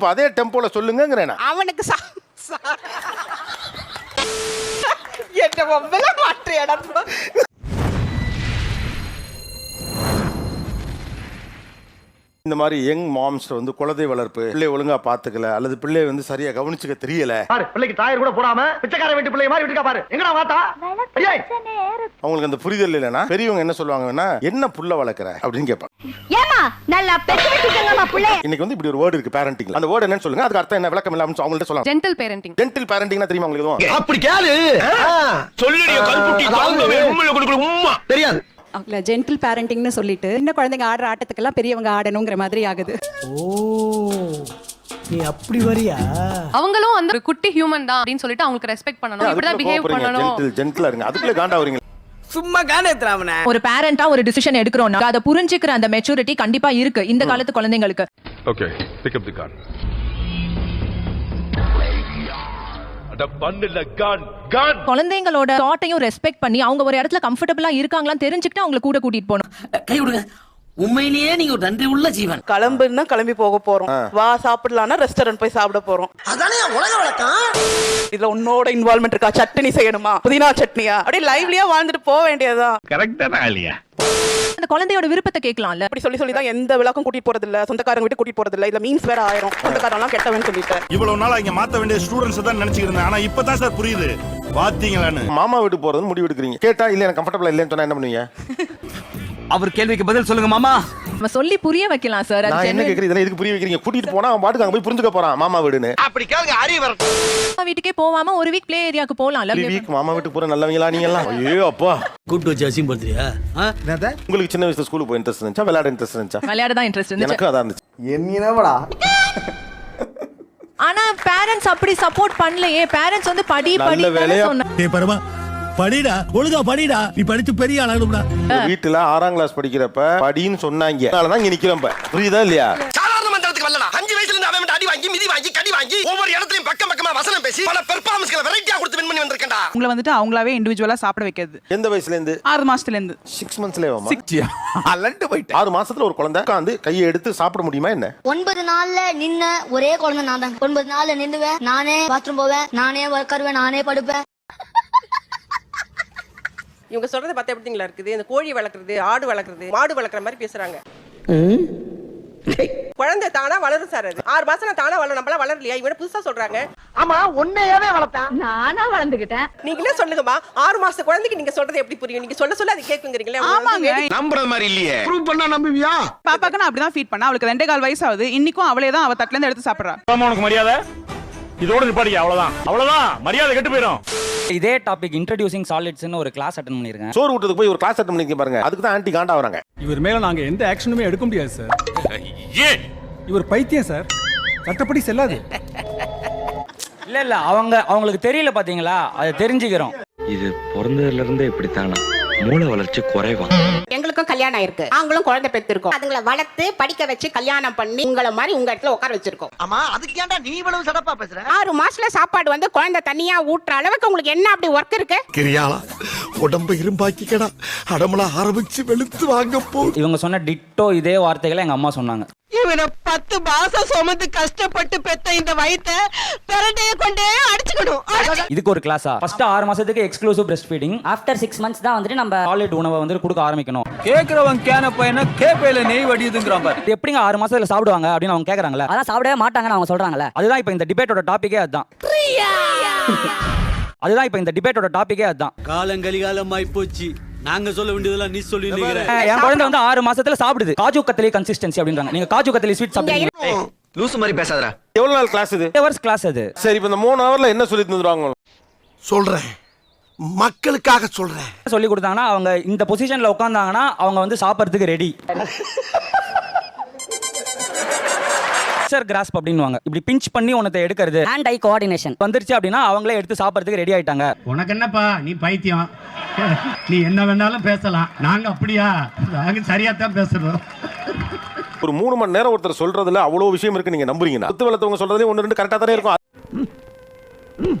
அப்ப அதே டெம்போல சொல்லுங்கங்கறேன். அவனுக்கு என்ன ஒவ்வொரு மாற்று இடம். இந்த மாதிரி யங் மாம்ஸ் வந்து குழந்தை வளர்ப்பு, பிள்ளை ஒழுங்கா பாத்துக்கல அல்லது பிள்ளை வந்து சரியா கவனிச்சுக்க தெரியல, பிள்ளைக்கு டயர் கூட போடாம பிச்சைக்கார வீட்டு பிள்ளை மாதிரி விட்டுக்கா பாரு, எங்கடா வாத்தா. அவங்களுக்கு அந்த புரிதல் இல்லைன்னா பெரியவங்க என்ன சொல்லுவாங்கன்னா, என்ன புள்ள வளர்க்குற அப்படின்னு கேட்பாங்க. ஏமா நல்லா பெத்து வச்சிட்டங்கம்மா புள்ளை. இன்னைக்கு வந்து இப்படி ஒரு வேர்டு இருக்கு பேரண்டிங்ல. அந்த வேர்டு என்னன்னு சொல்லுங்க, அதுக்கு அர்த்தம் என்ன விளக்கம் இல்லாம அவங்கள்ட்ட சொல்லலாம். Gentle parenting. ஜென்டில் பேரண்டிங்னா தெரியுமா உங்களுக்கு? அப்படி கேளு. சொல்லுடிய கல்புட்டி தாங்கவே உம்மையில கொடுக்குற உம்மா தெரியாது. இல்ல ஜென்டில் பேரண்டிங்னு சொல்லிட்டு சின்ன குழந்தைங்க ஆடுற ஆட்டத்துக்கெல்லாம் பெரியவங்க ஆடணுங்கிற மாதிரி ஆகுது. ஓ நீ அப்படி வரியா? அவங்களும் அந்த குட்டி ஹியூமன் தான் அப்படின்னு சொல்லிட்டு அவங்களுக்கு ரெஸ்பெக்ட் பண்ணணும், இப்படி தான் பிஹேவ் பண்ணணும். ஜென்டிலா இருங்க, அதுக்குள்ள காண்டா வரீங்க. சும்மா காணேத்ராவனே. ஒரு பேரண்டா ஒரு டிசிஷன் எடுக்கறோம்னா அத புரிஞ்சிக்கிற அந்த மெச்சூரிட்டி கண்டிப்பா இருக்கு இந்த காலத்து குழந்தைங்களுக்கு. ஓகே, பிக் அப் தி கான். அட பண்ணல கான். குழந்தைங்களோட தாட்டையும் ரெஸ்பெக்ட் பண்ணி அவங்க ஒரு இடத்துல கம்ஃபர்ட்டபிளா இருக்காங்களான்னு தெரிஞ்சுக்கிட்டு அவங்கள கூட கூட்டிட்டு போகணும். கை விடுங்க. உண்மையிலேயே நீங்க ஒரு நன்றி உள்ள ஜீவன். கிளம்புன்னா கிளம்பி போக போறோம், வா சாப்பிடலாம்னா ரெஸ்டாரண்ட் போய் சாப்பிட போறோம். அதானே உலக வழக்கம். இதுல உன்னோட இன்வால்வ்மெண்ட் இருக்கா? சட்னி செய்யணுமா, புதினா சட்னியா, அப்படியே லைவ்லியா வாழ்ந்துட்டு போக வேண்டியதுதான். கரெக்டான ஆலியா. அந்த குழந்தையோட விருப்பத்தை கேட்கலாம்ல. அப்படி சொல்லி தான் எந்த விளக்கம் கூட்டிட்டு போறது இல்ல, சொந்தக்காரங்க வீட்டு கூட்டிட்டு போறது இல்ல. இதுல மீன்ஸ் வேற ஆயிரும், சொந்தக்காரங்க எல்லாம் கெட்டவன்னு சொல்லிட்டு. இவ்வளவு நாள் இங்க மாத்த வேண்டிய ஸ்டூடண்ட்ஸ் தான் நினைச்சிட்டு இருந்தேன். ஆனா இப்பதான் சார் புரியுது. பாத்தீங்களான்னு மாமா வீட்டு போறது முடிவு எடுக்கிறீங்க. கேட்டா இல்ல எனக்கு கம்ஃபர்ட்டபிளா இல்லன்னு சொன்னா என்ன பண்ணுவீங்க? அவர் கேள்விக்கு பதில் சொல்லுங்க மாமா. நம்ம சொல்லி புரிய வைக்கலாம் சார். நான் என்ன கேக்குறேன், இதெல்லாம் எதுக்கு புரிய வைக்கிறீங்க? கூட்டிட்டு போனா அவன் பாட்டுக்கு அங்க போய் புரிஞ்சுக்க போறான் மாமா வீடுன்னு. அப்படி கேளுங்க, அறிவு வரட்டும். மாமா வீட்டுக்கே போவாம ஒரு வீக் ப்ளே ஏரியாக்கு போலாம்ல. வீக் மாமா வீட்டுக்கு போற நல்லவங்களா நீங்க எல்லாம்? ஐயோ அப்பா, கூட்டு வச்சு அசிம் பண்றியா? உங்களுக்கு சின்ன வயசுல ஸ்கூலுக்கு போய் இன்ட்ரெஸ்ட் இருந்துச்சா, விளையாட இன்ட்ரெஸ்ட் இருந்துச்சா? விளையாட தான் இன்ட்ரெஸ்ட் இருந்துச்சு. எனக்கு அதான் இருந்துச்சு. என்னடா? ஆனா பேரண்ட்ஸ் அப்படி சப்போர்ட் பண்ணலையே. பேரண்ட்ஸ் வந்து படி படி சொன்னா. டேய் பரமா படிடா, ஒழுங்கா படிடா, நீ படிச்சு பெரிய ஆளாகணும்டா. வீட்டுல 6ஆம் கிளாஸ் படிக்கிறப்ப படின்னு சொன்னாங்க, அதனாலதான் இங்க நிக்கிறோம். புரியுதா இல்லையா? சாதாரண மந்திரத்துக்கு வரலடா. 5 வயசுல இருந்து அவன் அடி வாங்கி மிதி வாங்கி கடி வாங்கி ஒவ்வொரு இடத்துலயும் பக்கம் பக்கமா வசனம் பேசி பல பெர்ஃபார்மன்ஸ்களை வெரைட்டியா கொடுத்து வின் பண்ணி வந்திருக்கேன்டா. உங்களை வந்துட்டு அவங்களாவே இண்டிவிஜுவலா சாப்பிட வைக்கிறது. எந்த வயசுல இருந்து? 6 மாசத்துல இருந்து. 6 மந்த்ஸ்லயே அலண்டு போயிட்டு 6 மாசத்துல ஒரு குழந்தை உட்காந்து கையை எடுத்து சாப்பிட முடியுமா என்ன? 9 நாள்ல நின்ன ஒரே குழந்தை நான் தான். 9 நாள்ல நின்னுவேன், நானே பாத்ரூம் போவேன், நானே உட்காருவேன், நானே படுப்பேன். இவங்க சொல்றத பார்த்தா எப்படிங்களா இருக்குது? இந்த கோழி வளர்க்குறது, ஆடு வளர்க்குறது, மாடு வளர்க்குற மாதிரி பேசுறாங்க. குழந்தை தானா வளரும் சார். அது 6 மாசம் தானா வளரும், நம்மள வளரலையா? இவங்க புதுசா சொல்றாங்க. ஆமா உன்னையவே வளர்த்தான். நானா வளர்ந்துகிட்டேன். நீங்களே சொல்லுங்கம்மா, 6 மாச குழந்தைக்கு நீங்க சொல்றது எப்படி புரியும்? நீங்க சொல்ல சொல்ல அது கேக்குங்கறீங்களே. நம்புறது மாதிரி இல்லையே. ப்ரூவ் பண்ணா நம்புவியா? பாப்பாக்கு நான் அப்படிதான் ஃபீட் பண்ணா. அவளுக்கு 2.25 வயசு ஆகுது. இன்னைக்கும் அவளே தான் அவ தட்டுல இருந்து எடுத்து சாப்பிடுறா. உனக்கு மரியாதை இதோட நிப்பாடிக்க. அவ்வளவுதான் மரியாதை கெட்டு போயிடும். இதே டாபிக் இன்ட்ரோடியூசிங் சாலிட்ஸ்னு ஒரு கிளாஸ் அட்டெண்ட் பண்ணிருக்கேன். சோறு விட்டதுக்கு போய் ஒரு கிளாஸ் அட்டெண்ட் பண்ணிருக்கீங்க பாருங்க. அதுக்கு தான் ஆன்ட்டி காண்டா வராங்க. இவர் மேல நாங்க எந்த ஆக்ஷனுமே எடுக்க முடியாது சார். இவர் பைத்தியம் சார், சட்டப்படி செல்லாது. இல்ல அவங்களுக்கு தெரியல பாத்தீங்களா, அதை தெரிஞ்சுக்கிறோம். இது பிறந்ததுல இருந்தே இப்படித்தானா? மூளை வளர்ச்சி குறைவா? எங்களுக்கும் கல்யாணம் ஆயிருக்கு, நாங்களும் குழந்தை பெற்றிருக்கோம். அதுங்களை வளர்த்து படிக்க வச்சு கல்யாணம் பண்ணி உங்களை மாதிரி உங்க இடத்துல உட்கார வச்சிருக்கோம். ஆமா, அதுக்கு ஏன்டா நீ இவ்வளவு சடப்பா பேசுற? 6 மாசத்துல சாப்பாடு வந்து குழந்தை தனியா ஊட்டுற அளவுக்கு உங்களுக்கு என்ன அப்படி ஒர்க் இருக்கு? கிரியாளா உடம்ப இரும்பாக்கிக்கடா, அடமலா ஆரம்பிச்சு வெளுத்து வாங்க போ. இவங்க சொன்ன டிட்டோ இதே வார்த்தைகளை எங்க அம்மா சொன்னாங்க. இவனை 10 மாசம் சுமந்து கஷ்டப்பட்டு பெத்த இந்த வயித்தை பெரட்டைய கொண்டே அடிச்சுக்கணும். இதுக்கு ஒரு கிளாஸா? ஃபர்ஸ்ட் 6 மாசத்துக்கு exclusive breast feeding. After 6 months தான் வந்து நம்ம சாலிட் உணவை வந்து கொடுக்க ஆரம்பிக்கணும். கேக்குறவன் கேன பையனா கேப்பையில நெய் வடியுதுங்கறாங்க. இது எப்படிங்க 6 மாசத்துல சாப்பிடுவாங்க அப்படின்னு அவங்க கேக்குறாங்களே. அதான் சாப்பிடவே மாட்டாங்கன்னு அவங்க சொல்றாங்களே. அதுதான் இப்போ இந்த டிபேட்டோட டாபிக்கே அதுதான். காலங்கலிகாலமாய் போச்சு. நாங்க சொல்ல வேண்டியதெல்லாம் நீ சொல்லி நிக்கிறேன். என் குழந்தை வந்து 6 மாசத்துல சாப்பிடுது. காஜு கத்தலி கன்சிஸ்டன்சி அப்படின்றாங்க. நீங்க காஜு கத்தலி ஸ்வீட் சாப்பிடுறீங்க. லூசு மாதிரி பேசாதடா. எவ்வளவு நாள் கிளாஸ் இது? 3 hours கிளாஸ் அது. சரி, இப்போ இந்த 3 ஹவர்ல என்ன சொல்லி தந்துருவாங்க? சொல்றேன், மக்களுக்காக சொல்றேன். சொல்லி கொடுத்தாங்கன்னா அவங்க இந்த பொசிஷன்ல உட்கார்ந்தாங்கன்னா அவங்க வந்து சாப்பிடுறதுக்கு ரெடி. கிராஸ்ப் அப்படின்னுவாங்க. இப்படி பிஞ்ச் பண்ணி உனத்தை எடுக்கிறது. ஹேண்ட் ஐ கோஆர்டினேஷன் வந்துருச்சு அப்படின்னா அவங்களே எடுத்து சாப்பிடுறதுக்கு ரெடி ஆயிட்டாங்க. உனக்கு என்னப்பா, நீ பைத்தியம். நீ என்ன வேணாலும் பேசலாம். நாங்க அப்படியா? நாங்க சரியா தான் பேசுறோம். ஒரு 3 மணி நேரம் ஒருத்தர் சொல்றதுல அவ்வளவு விஷயம் இருக்கு. நீங்க நம்புறீங்கன்னா குத்து வளர்த்தவங்க சொல்றதுல 1-2 கரெக்டா தானே இருக்கும்.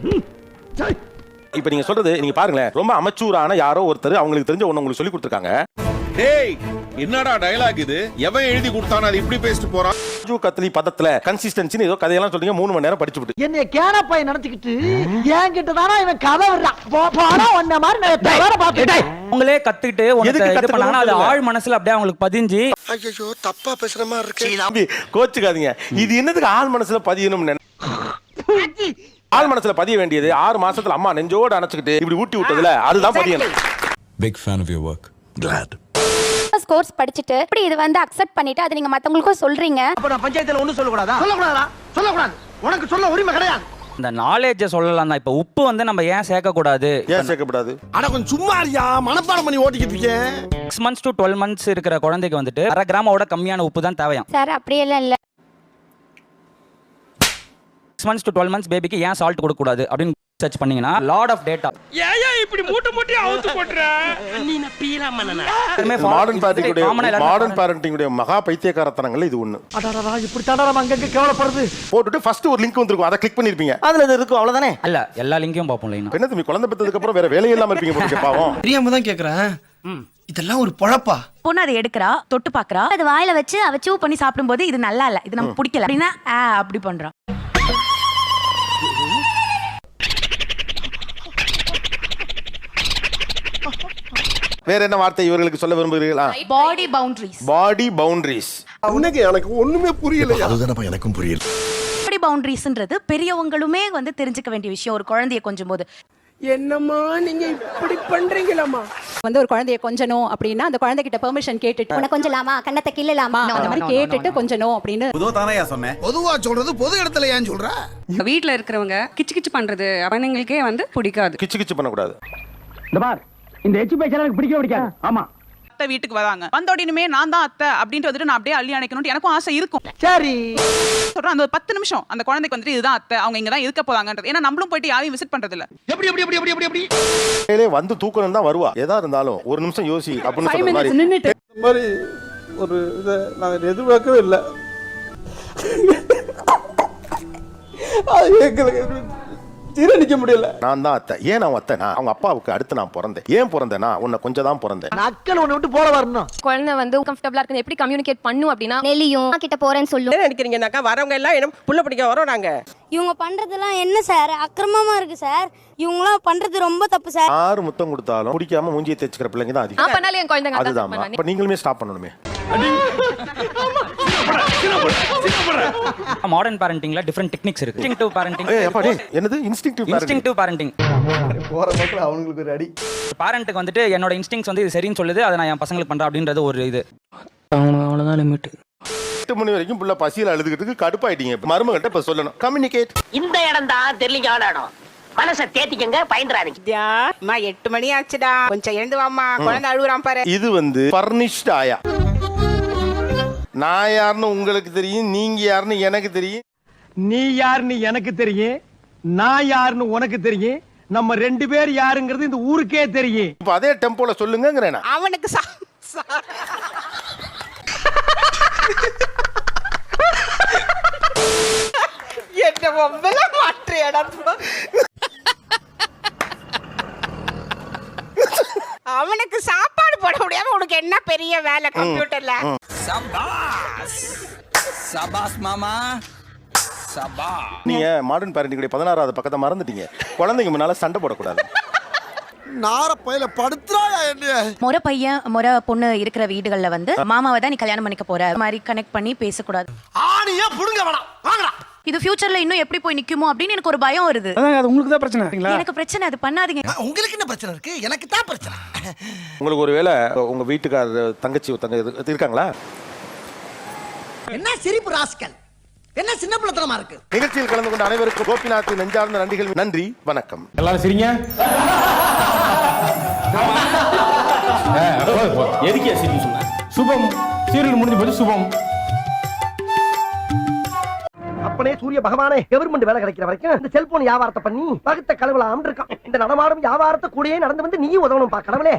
இப்ப நீங்க சொல்றது நீங்க பாருங்களேன், ரொம்ப அமச்சூரான யாரோ ஒருத்தர் அவங்களுக்கு தெரிஞ்ச ஒண்ணு உங்களுக்கு சொல்லி கொடுத்துருக்காங்க. டேய், என்னடா டயலாக் இது? எவன் எழுதி கொடுத்தானோ அது இப்படி பேசிட்டு போறான். காஜு கத்லி பதத்துல கன்சிஸ்டன்சின்னு ஏதோ கதையெல்லாம் சொல்றீங்க 3 மணி நேரம் படிச்சு விட்டு என்னைய கேனப்பாய் நினைச்சுக்கிட்டு ஏன் கிட்ட தானா இவன் கதை விடுறான் போடா ஒன்ன மாதிரி அவங்களே கத்துக்கிட்டு எதுக்கு இது பண்ணாங்கன்னா அது கத்துக்கணும்? ஆழ் மனசுல அப்படியே அவங்களுக்கு பதிஞ்சு ஐயோ தப்பா பேசுற மாதிரி இருக்கு. கோச்சுக்காதீங்க. இது என்னதுக்கு ஆள் மனசுல பதியணும்னு ஆள் மனசுல பதிய வேண்டியது 6 மாசத்துல அம்மா நெஞ்சோடு அணைச்சுக்கிட்டு இப்படி ஊட்டி விட்டதுல அதுதான் பதியணும். Big fan of your work. Glad. Course படிச்சுட்டு இப்படி இது வந்து அக்செப்ட் பண்ணிட்டு அதை நீங்க மத்தவங்களுக்கும் சொல்றீங்க. அப்ப நான் பஞ்சாயத்துல ஒண்ணும் சொல்லக்கூடாதா? சொல்லக்கூடாது. உனக்கு சொல்ல உரிமை கிடையாது. இந்த நாலேஜை சொல்லலாம் தான். இப்ப உப்பு வந்து நம்ம ஏன் சேர்க்க கூடாது? ஏன் சேர்க்கப்படாது? அட கொஞ்சம் சும்மா இருயா, மனப்பாடம் பண்ணி ஓட்டிக்கிட்டு இருக்கேன். 6 months to 12 months இருக்கிற குழந்தைக்கு வந்துட்டு 1/2 கிராமோட கம்மியான உப்பு தான் தேவையாம். சார் அப்படியெல்லாம் இல்ல. 6 months to 12 months பேபிக்கு ஏன் சால்ட் கொடுக்க கூடாது அப்படின்னு சர்ச் பண்ணீங்கன்னா லாட் ஆஃப் டேட்டா. ஏயா இப்படி மூட்டை அவுத்து போட்ற? நீ நான் பீலா மன்னனா? மாடர்ன் பேரண்டிங் உடைய மகா பைத்தியக்காரத்தனங்கள் இது ஒண்ணு. அடடா இப்படி தாண்டா நம்ம அங்கங்க கேவலப்படுது. போட்டுட்டு ஃபர்ஸ்ட் ஒரு லிங்க் வந்திருக்கும், அதை கிளிக் பண்ணிருப்பீங்க. அதுல இது இருக்கும், அவ்வளவுதானே. அல்ல எல்லா லிங்கையும் பார்ப்போம் லைனா. என்ன தம்பி குழந்தை பெற்றதுக்கு அப்புறம் வேற வேலையே இல்லாம இருப்பீங்க போல பாவம். தெரியாம தான் கேக்குறேன். இதெல்லாம் ஒரு பொழப்பா? பொண்ணு அதை எடுக்கிறா, தொட்டு பாக்குறா, அது வாயில வச்சு அவ சூ பண்ணி சாப்பிடும்போது இது நல்லா இல்ல, இது நமக்கு பிடிக்கல அப்படின்னா அப்படி பண்றா. வேற என்ன வார்த்தை இவர்களுக்கு சொல்ல விரும்புகிறீர்களா? பாடி பவுண்டரிஸ். பாடி பவுண்டரிஸ். உனக்கு எனக்கு ஒண்ணுமே புரியல. அதுதானப்பா எனக்கும் புரியல. பாடி பவுண்டரிஸ்ன்றது பெரியவங்களுமே வந்து தெரிஞ்சுக்க வேண்டிய விஷயம் ஒரு குழந்தையை கொஞ்சம் போது. என்னம்மா நீங்க இப்படி பண்றீங்களாமா? வந்து ஒரு குழந்தைய கொஞ்சணும் அப்படின்னா அந்த குழந்தைகிட்ட பெர்மிஷன் கேட்டுட்டு உனக்கு கொஞ்சலாமா, கண்ணத்தை கிள்ளலாமா அந்த மாதிரி கேட்டுட்டு கொஞ்சணும் அப்படின்னு. பொதுவா சொல்றது பொது இடத்துல ஏன் சொல்ற? வீட்ல இருக்கிறவங்க கிச்சு கிச்சு பண்றது அவங்களுக்கே வந்து பிடிக்காது. கிச்சு கிச்சு பண்ணக்கூடாது. இந்த பார், இந்த எச்சு பேச்ச எனக்கு பிடிக்காது. ஆமா, அத்தை வீட்டுக்கு வராங்க, வந்தோடனே நான் தான் அத்தை அப்படின்ட்டு வந்துட்டு நான் அப்படியே அள்ளி அணைக்கணும்னு எனக்கும் ஆசை இருக்கும். சரி சொல்றேன், அந்த ஒரு 10 நிமிஷம் அந்த குழந்தைக்கு வந்துட்டு இதுதான் அத்தை, அவங்க இங்க தான் இருக்க போறாங்கன்றது. ஏன்னா நம்மளும் போயிட்டு யாரையும் விசிட் பண்றது இல்ல. எப்படி எப்படி எப்படி எப்படி எப்படி வேலையே வந்து தூக்கணும் தான் வருவா. ஏதா இருந்தாலும் ஒரு நிமிஷம் யோசி அப்படின்னு சொல்ற மாதிரி. நின்னுட்டு இந்த மாதிரி ஒரு இதை நான் எதிர்பார்க்கவே இல்லை. அது எங்களுக்கு ஜீரணிக்க முடியல. நான் தான் அத்தை. ஏன் நான் அத்தைனா அவங்க அப்பாவுக்கு அடுத்து நான் பிறந்தேன். ஏன் பிறந்தேனா உன்னை கொஞ்சம் தான் பிறந்தேன். நக்கல் உன்னை விட்டு போட வரணும். குழந்தை வந்து கம்ஃபர்டபிளா இருக்கு எப்படி கம்யூனிகேட் பண்ணும் அப்படின்னா நெலியும் கிட்ட போறேன்னு சொல்லும். நினைக்கிறீங்கன்னாக்கா வரவங்க எல்லாம் என்ன புள்ள பிடிக்க வரோம் நாங்க. இவங்க பண்றதெல்லாம் என்ன சார் அக்கிரமமா இருக்கு சார். இவங்களாம் பண்றது ரொம்ப தப்பு சார். 6 முத்தம் கொடுத்தாலும் பிடிக்காம மூஞ்சியை தேய்ச்சிக்கிற பிள்ளைங்க தான் அதிகம். நான் பண்ணாலே என் குழந்தைங்க அதான் அதுதான். பண்ணானே. அப்ப நீங்களுமே ஸ்டாப் பண்ணணுமே. மாடர்ன் பேரண்டிங்ல டிஃபரெண்ட் டெக்னிக்ஸ் இருக்கு. இன்ஸ்டிங்க்டிவ் பேரண்டிங். என்னது இன்ஸ்டிங்க்டிவ் பேரண்டிங்? இன்ஸ்டிங்க்டிவ் பேரண்டிங். போற மக்கள் அவங்களுக்கு ஒரு அடி. பேரண்ட்டுக்கு வந்துட்டு என்னோட இன்ஸ்டிங்க்ஸ் வந்து இது சரின்னு சொல்லுது, அதை நான் என் பசங்களுக்கு பண்றேன் அப்படின்றது ஒரு இது. அவ்வளவுதான் லிமிட். 8 மணி வரைக்கும் புள்ள பசியில அழுதுகிட்டு கடுப்பாயிட்டீங்க. மருமகிட்ட இப்ப சொல்லணும் கம்யூனிகேட். இந்த இடம் தான் தெரியல இடம். மனசை தேத்திக்கங்க, பயந்துறாதீங்க. 8 மணி ஆச்சுடா, கொஞ்சம் எழுந்து வாமா, குழந்தை அழுகுறான் பாரு. இது வந்து ஃபர்னிஷ்ட் ஆயா. நான் யாருன்னு உங்களுக்கு தெரியும், நீங்க யாருன்னு எனக்கு தெரியும். நீ யாருன்னு எனக்கு தெரியும், நான் யாருன்னு உனக்கு தெரியும். நம்ம 2 பேர் யாருங்கிறது இந்த ஊருக்கே தெரியும். இப்ப அதே டெம்போல சொல்லுங்கங்கறேன். அவனுக்கு என்ன ஒவ்வொரு மாற்று இடம். அவனுக்கு சாப்பாடு போட முடியாம உனக்கு என்ன பெரிய வேலை கம்ப்யூட்டர்ல? சபாஸ் மாமா சபா. நீங்க மாடர்ன் பேரண்டிங் 16வது பக்கத்தை மறந்துட்டீங்க. குழந்தைங்க முன்னால சண்டை போடக்கூடாது. நார பையில படுத்துறாயா என்ன? முறை பையன் முறை பொண்ணு இருக்கிற வீடுகள்ல வந்து மாமாவை தான் நீ கல்யாணம் பண்ணிக்க போற மாதிரி கனெக்ட் பண்ணி பேசக்கூடாது. ஆணியே புடுங்க வேணாம், வாங்கடா. இது ஃபியூச்சர்ல இன்னும் எப்படி போய் நிக்குமோ அப்படின்னு எனக்கு ஒரு பயம் வருது. அது உங்களுக்கு தான் பிரச்சனை. எனக்கு பிரச்சனை அது பண்ணாதீங்க. உங்களுக்கு என்ன பிரச்சனை இருக்கு? எனக்கு தான் பிரச்சனை. உங்களுக்கு ஒருவேளை உங்க வீட்டுக்காரர் தங்கச்சி இருக்காங்களா? என்ன சிரிப்பு ராஸ்கல், என்ன சின்ன பிள்ளைத்தனமா இருக்கு. நிகழ்ச்சியில் கலந்து கொண்ட அனைவருக்கும் கோபிநாத் நெஞ்சார்ந்த நன்றிகள். நன்றி, வணக்கம். எல்லாரும் சிரிங்க. எதுக்கு சிரின்னு சொன்னா? சுபம் சீரியல் முடிஞ்சு போச்சு. சுபம். அப்பனே சூரிய பகவானே, கவர்மெண்ட் வேலை கிடைக்கிற வரைக்கும் இந்த செல்போன் வியாபாரத்தை பண்ணி பகுத்த கழுவலாம் இருக்கான். இந்த நடமாடும் வியாபாரத்தை கூடயே நடந்து வந்து நீயும் உதவணும் பா கடவுளே.